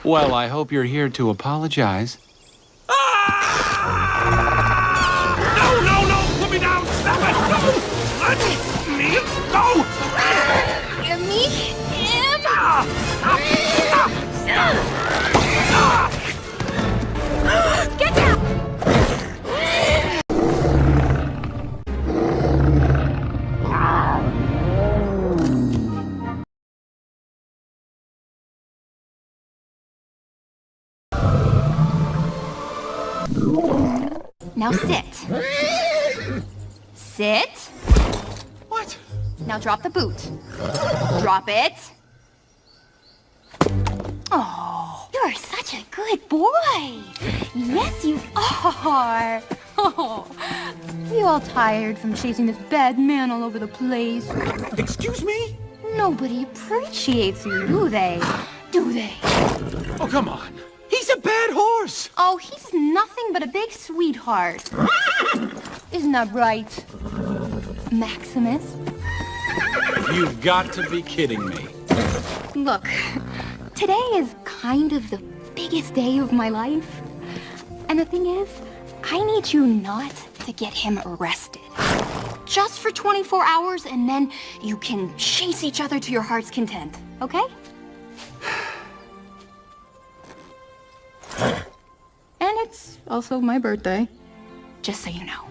Well, I hope you're here to apologize. No, no, no! Put me down! Stop it! No! Let me go! Me? Him? Get down! Now sit. Sit. What? Now drop the boot. Drop it. Oh, you're such a good boy. Yes, you are. Oh, you all tired from chasing this bad man all over the place? Excuse me? Nobody appreciates you, do they? Do they? Oh, come on. He's a bad horse. Oh, he's nothing but a big sweetheart. Isn't that right, Maximus? You've got to be kidding me. Look, today is kind of the biggest day of my life. And the thing is, I need you not to get him arrested. Just for 24 hours, and then you can chase each other to your heart's content, okay? And it's also my birthday, just so you know.